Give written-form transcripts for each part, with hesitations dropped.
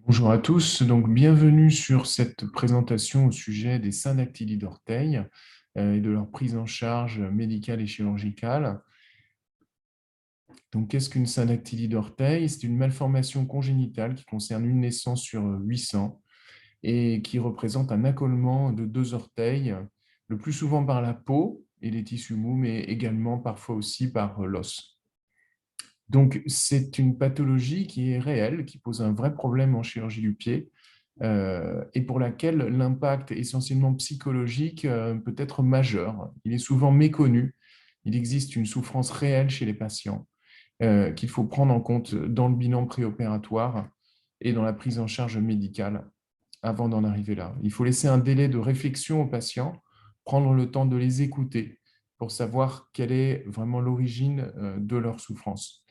Bonjour à tous, donc bienvenue sur cette présentation au sujet des syndactylies d'orteil et de leur prise en charge médicale et chirurgicale. Donc, qu'est-ce qu'une syndactylie d'orteil? C'est une malformation congénitale qui concerne une naissance sur 800 et qui représente un accolement de deux orteils, le plus souvent par la peau et les tissus mous, mais également parfois aussi par l'os. Donc, c'est une pathologie qui est réelle, qui pose un vrai problème en chirurgie du pied et pour laquelle l'impact essentiellement psychologique peut être majeur. Il est souvent méconnu. Il existe une souffrance réelle chez les patients qu'il faut prendre en compte dans le bilan préopératoire et dans la prise en charge médicale avant d'en arriver là. Il faut laisser un délai de réflexion aux patients, prendre le temps de les écouter pour savoir quelle est vraiment l'origine de leur souffrance.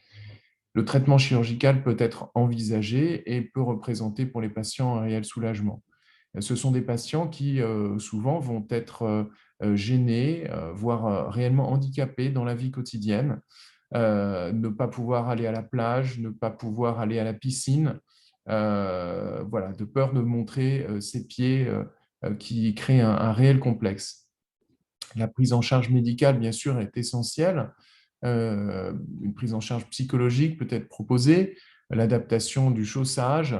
Le traitement chirurgical peut être envisagé et peut représenter pour les patients un réel soulagement. Ce sont des patients qui souvent vont être gênés, voire réellement handicapés dans la vie quotidienne, ne pas pouvoir aller à la plage, ne pas pouvoir aller à la piscine, voilà, de peur de montrer ses pieds qui crée un réel complexe. La prise en charge médicale, bien sûr, est essentielle. Une prise en charge psychologique peut être proposée, l'adaptation du chaussage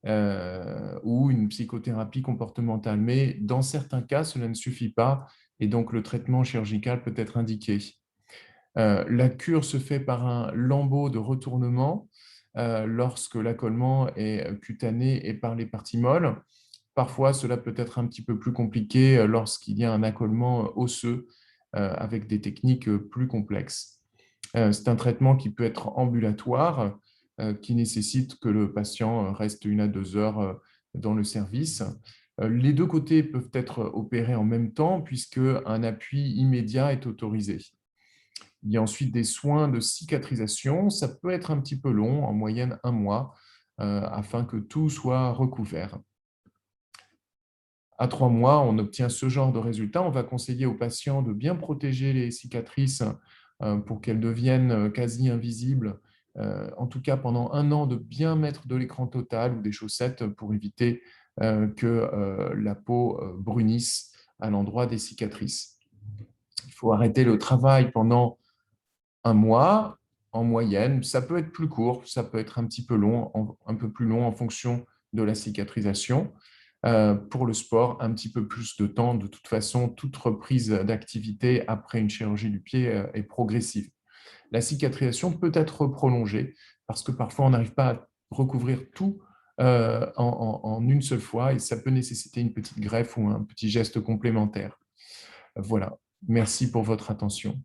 ou une psychothérapie comportementale. Mais dans certains cas, cela ne suffit pas et donc le traitement chirurgical peut être indiqué. La cure se fait par un lambeau de retournement lorsque l'accolement est cutané et par les parties molles. Parfois, cela peut être un petit peu plus compliqué lorsqu'il y a un accolement osseux avec des techniques plus complexes. C'est un traitement qui peut être ambulatoire, qui nécessite que le patient reste 1 à 2 heures dans le service. Les deux côtés peuvent être opérés en même temps puisque un appui immédiat est autorisé. Il y a ensuite des soins de cicatrisation. Ça peut être un petit peu long, en moyenne 1 mois, afin que tout soit recouvert. À 3 mois, on obtient ce genre de résultat. On va conseiller aux patients de bien protéger les cicatrices pour qu'elles deviennent quasi invisibles. En tout cas, pendant 1 an, de bien mettre de l'écran total ou des chaussettes pour éviter que la peau brunisse à l'endroit des cicatrices. Il faut arrêter le travail pendant 1 mois en moyenne. Ça peut être plus court, ça peut être un petit peu long, un peu plus long en fonction de la cicatrisation. Pour le sport, un petit peu plus de temps. De toute façon, toute reprise d'activité après une chirurgie du pied est progressive. La cicatrisation peut être prolongée parce que parfois on n'arrive pas à recouvrir tout en une seule fois et ça peut nécessiter une petite greffe ou un petit geste complémentaire. Voilà. Merci pour votre attention.